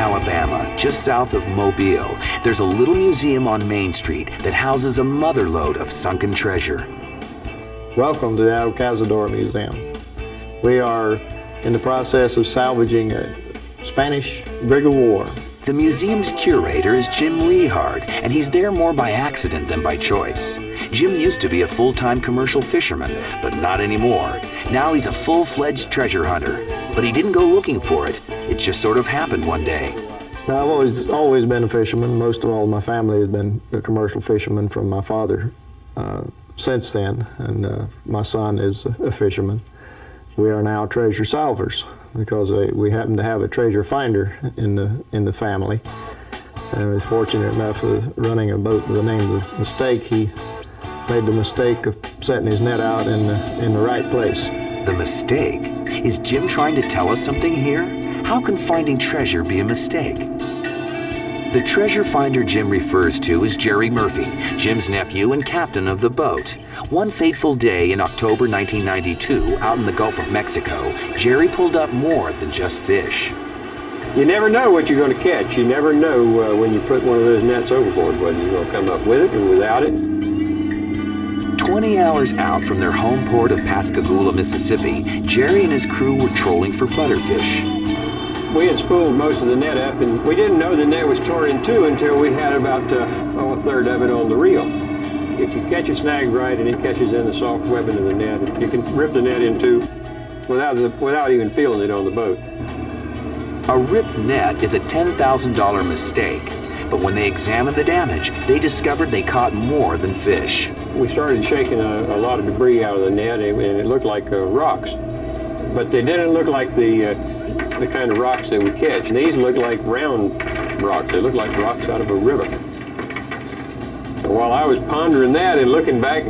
Alabama, just south of Mobile, there's a little museum on Main Street that houses a motherlode of sunken treasure. Welcome to the Cazadora Museum. We are in the process of salvaging a Spanish brig of war. The museum's curator is Jim Rehard, and he's there more by accident than by choice. Jim used to be a full-time commercial fisherman, but not anymore. Now he's a full-fledged treasure hunter. But he didn't go looking for it. It just sort of happened one day. Now, I've always been a fisherman. Most of all my family has been a commercial fisherman from my father since then, and my son is a fisherman. We are now treasure salvers because we happen to have a treasure finder in the family. And I was fortunate enough of running a boat with the name of Mistake. He made the mistake of setting his net out in the right place. The mistake? Is Jim trying to tell us something here? How can finding treasure be a mistake? The treasure finder Jim refers to is Jerry Murphy, Jim's nephew and captain of the boat. One fateful day in October 1992, out in the Gulf of Mexico, Jerry pulled up more than just fish. You never know what you're going to catch. You never know when you put one of those nets overboard, whether you're going to come up with it or without it. 20 hours out from their home port of Pascagoula, Mississippi, Jerry and his crew were trolling for butterfish. We had spooled most of the net up, and we didn't know the net was torn in two until we had about a third of it on the reel. If you catch a snag right and it catches in the soft webbing of the net, you can rip the net in two without even feeling it on the boat. A ripped net is a $10,000 mistake, but when they examined the damage, they discovered they caught more than fish. We started shaking a lot of debris out of the net, and it looked like rocks, but they didn't look like the kind of rocks that we catch. These look like round rocks. They look like rocks out of a river. And while I was pondering that and looking back,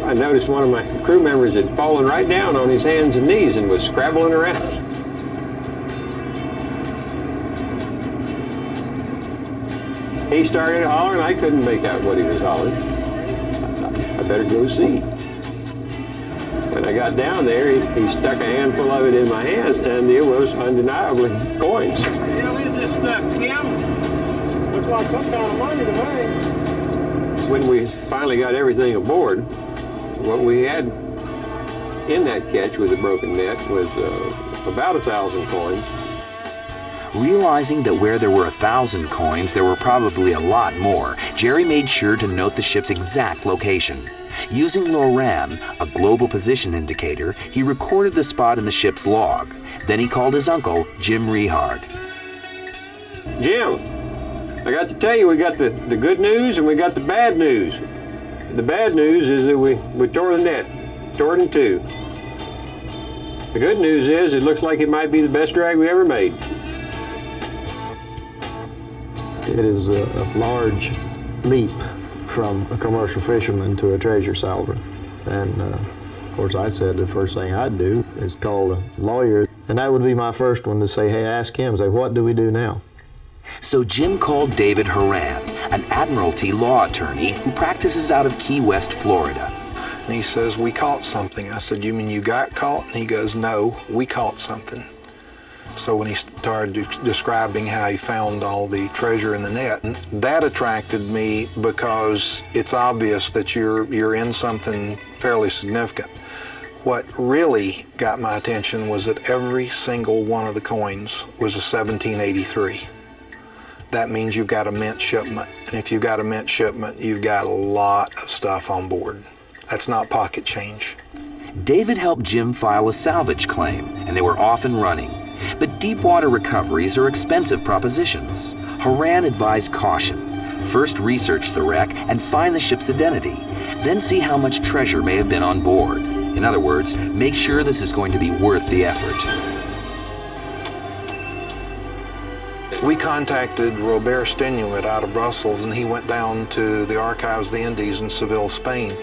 I noticed one of my crew members had fallen right down on his hands and knees and was scrabbling around. He started hollering. I couldn't make out what he was hollering. I better go see. When I got down there, he stuck a handful of it in my hand, and it was undeniably coins. What the hell is this stuff, Tim? Looks like some kind of money to me. When we finally got everything aboard, what we had in that catch with the broken net was about 1,000 coins. Realizing that where there were 1,000 coins, there were probably a lot more, Jerry made sure to note the ship's exact location. Using LORAN, a global position indicator, he recorded the spot in the ship's log. Then he called his uncle, Jim Rehard. Jim, I got to tell you, we got the good news and we got the bad news. The bad news is that we tore the net, tore it in two. The good news is it looks like it might be the best drag we ever made. It is a large leap from a commercial fisherman to a treasure salver. And of course I said the first thing I'd do is call a lawyer, and that would be my first one to say, hey, ask him, say, what do we do now? So Jim called David Horan, an admiralty law attorney who practices out of Key West, Florida. And he says, we caught something. I said, you mean you got caught? And he goes, no, we caught something. So when he started describing how he found all the treasure in the net, that attracted me because it's obvious that you're in something fairly significant. What really got my attention was that every single one of the coins was a 1783. That means you've got a mint shipment. And if you've got a mint shipment, you've got a lot of stuff on board. That's not pocket change. David helped Jim file a salvage claim, and they were off and running. But deep water recoveries are expensive propositions. Horan advised caution. First research the wreck and find the ship's identity. Then see how much treasure may have been on board. In other words, make sure this is going to be worth the effort. We contacted Robert Stenuit out of Brussels, and he went down to the Archives of the Indies in Seville, Spain.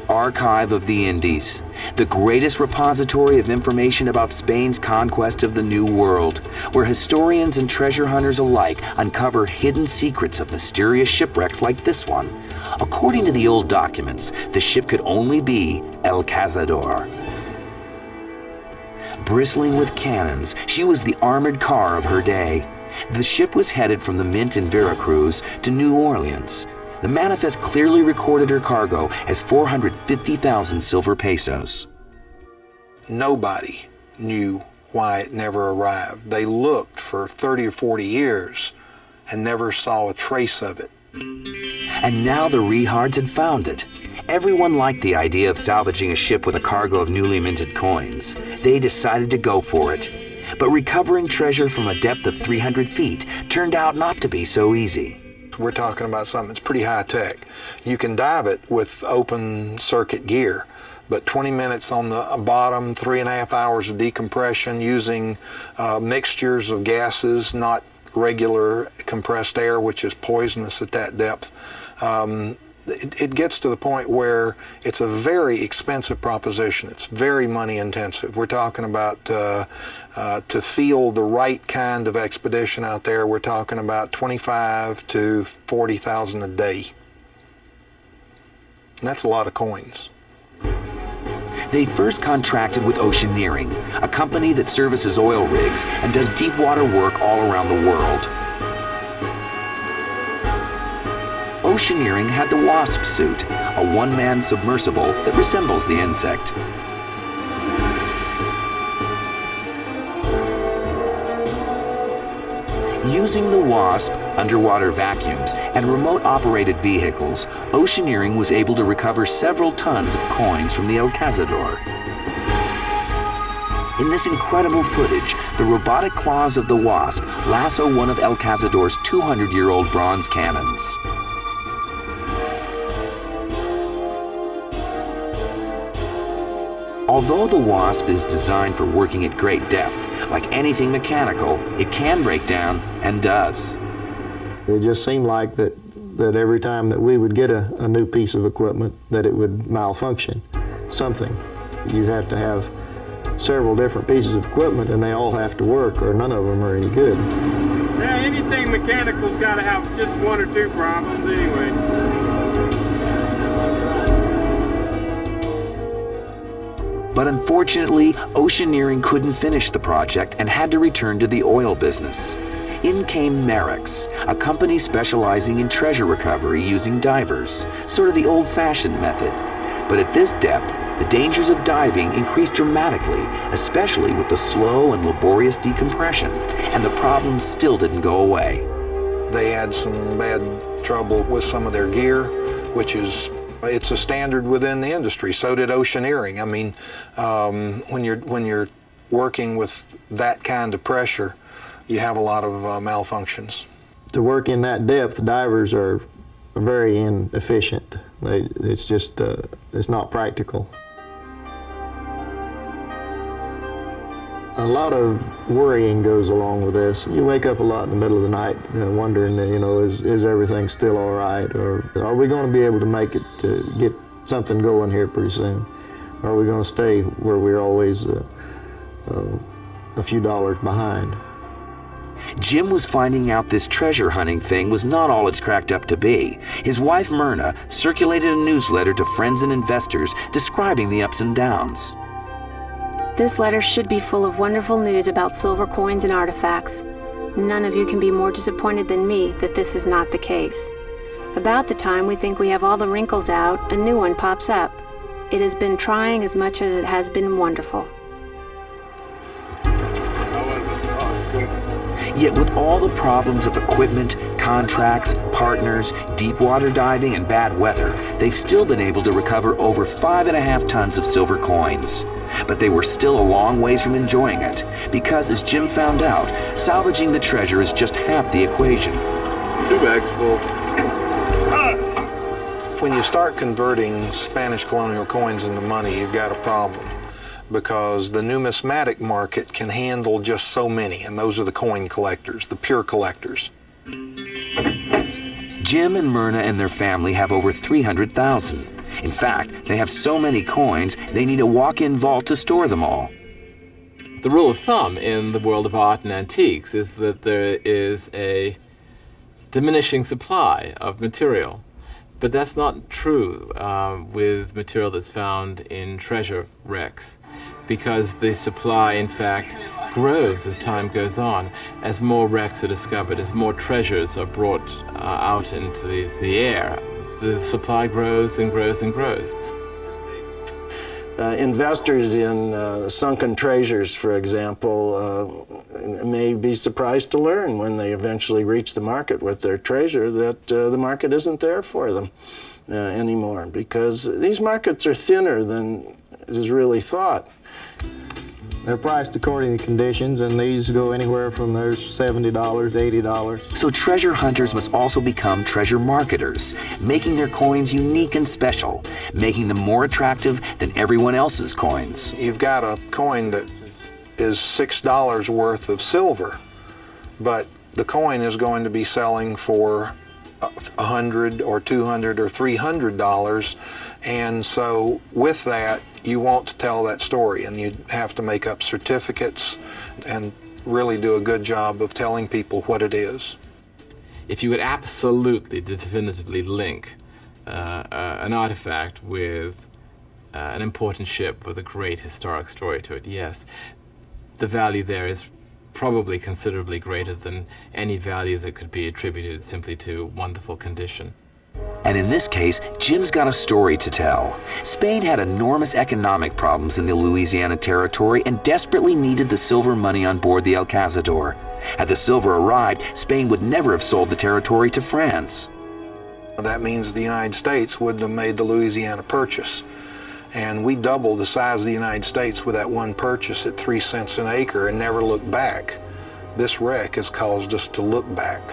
Archive of the Indies, the greatest repository of information about Spain's conquest of the New World, where historians and treasure hunters alike uncover hidden secrets of mysterious shipwrecks like this one. According to the old documents, the ship could only be El Cazador. Bristling with cannons, she was the armored car of her day. The ship was headed from the mint in Veracruz to New Orleans. The manifest clearly recorded her cargo as 450,000 silver pesos. Nobody knew why it never arrived. They looked for 30 or 40 years and never saw a trace of it. And now the Rehards had found it. Everyone liked the idea of salvaging a ship with a cargo of newly minted coins. They decided to go for it. But recovering treasure from a depth of 300 feet turned out not to be so easy. We're talking about something that's pretty high tech. You can dive it with open circuit gear, but 20 minutes on the bottom, 3.5 hours of decompression using mixtures of gases, not regular compressed air, which is poisonous at that depth. It gets to the point where it's a very expensive proposition. It's very money intensive. We're talking about to field the right kind of expedition out there, we're talking about $25,000 to $40,000 a day. And that's a lot of coins. They first contracted with Oceaneering, a company that services oil rigs and does deep water work all around the world. Oceaneering had the Wasp suit, a one-man submersible that resembles the insect. Using the Wasp, underwater vacuums, and remote-operated vehicles, Oceaneering was able to recover several tons of coins from the Cazador. In this incredible footage, the robotic claws of the Wasp lasso one of Cazador's 200-year-old bronze cannons. Although the Wasp is designed for working at great depth, like anything mechanical, it can break down, and does. It just seemed like that every time that we would get a new piece of equipment, that it would malfunction. Something. You have to have several different pieces of equipment, and they all have to work, or none of them are any good. Yeah, anything mechanical's got to have just one or two problems anyway. But unfortunately, Oceaneering couldn't finish the project and had to return to the oil business. In came Merrick's, a company specializing in treasure recovery using divers, sort of the old-fashioned method. But at this depth, the dangers of diving increased dramatically, especially with the slow and laborious decompression, and the problems still didn't go away. They had some bad trouble with some of their gear, which is it's a standard within the industry. So did Oceaneering. I mean, when you're working with that kind of pressure, you have a lot of malfunctions. To work in that depth, divers are very inefficient. It's just it's not practical. A lot of worrying goes along with this. You wake up a lot in the middle of the night wondering, is everything still all right? Or are we going to be able to make it to get something going here pretty soon? Or are we going to stay where we're always a few dollars behind? Jim was finding out this treasure hunting thing was not all it's cracked up to be. His wife, Myrna, circulated a newsletter to friends and investors describing the ups and downs. This letter should be full of wonderful news about silver coins and artifacts. None of you can be more disappointed than me that this is not the case. About the time we think we have all the wrinkles out, a new one pops up. It has been trying as much as it has been wonderful. Yet with all the problems of equipment, contracts, partners, deep water diving, and bad weather, they've still been able to recover over 5.5 tons of silver coins. But they were still a long ways from enjoying it, because as Jim found out, salvaging the treasure is just half the equation. 2 bags full. When you start converting Spanish colonial coins into money, you've got a problem, because the numismatic market can handle just so many, and those are the coin collectors, the pure collectors. Jim and Myrna and their family have over 300,000. In fact, they have so many coins, they need a walk-in vault to store them all. The rule of thumb in the world of art and antiques is that there is a diminishing supply of material. But that's not true with material that's found in treasure wrecks, because the supply, in fact, grows as time goes on, as more wrecks are discovered, as more treasures are brought out into the air. The supply grows and grows and grows. Investors in sunken treasures, for example, may be surprised to learn when they eventually reach the market with their treasure that the market isn't there for them anymore, because these markets are thinner than is really thought. They're priced according to conditions, and these go anywhere from those $70 to $80. So treasure hunters must also become treasure marketers, making their coins unique and special, making them more attractive than everyone else's coins. You've got a coin that is $6 worth of silver, but the coin is going to be selling for $100 or $200 or $300, and so with that you want to tell that story, and you have to make up certificates and really do a good job of telling people what it is. If you would absolutely definitively link an artifact with an important ship with a great historic story to it, yes, the value there is probably considerably greater than any value that could be attributed simply to wonderful condition. And in this case, Jim's got a story to tell. Spain had enormous economic problems in the Louisiana territory and desperately needed the silver money on board the Cazador. Had the silver arrived, Spain would never have sold the territory to France. That means the United States wouldn't have made the Louisiana Purchase. And we doubled the size of the United States with that one purchase at 3 cents an acre and never looked back. This wreck has caused us to look back.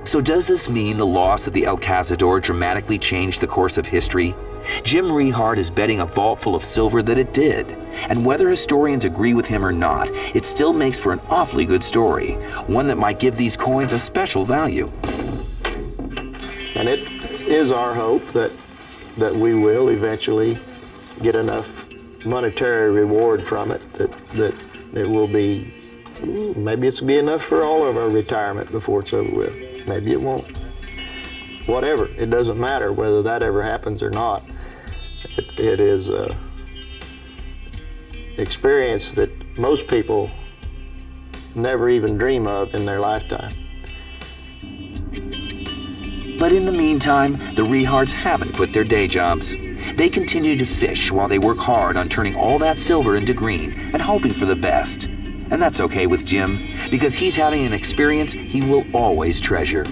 So does this mean the loss of the Cazador dramatically changed the course of history? Jim Rehard is betting a vault full of silver that it did. And whether historians agree with him or not, it still makes for an awfully good story, one that might give these coins a special value. And it is our hope that we will eventually get enough monetary reward from it that it will be, maybe it's be enough for all of our retirement before it's over with. Maybe it won't. Whatever, it doesn't matter whether that ever happens or not. It is an experience that most people never even dream of in their lifetime. But in the meantime, the Rehards haven't quit their day jobs. They continue to fish while they work hard on turning all that silver into green and hoping for the best. And that's okay with Jim, because he's having an experience he will always treasure.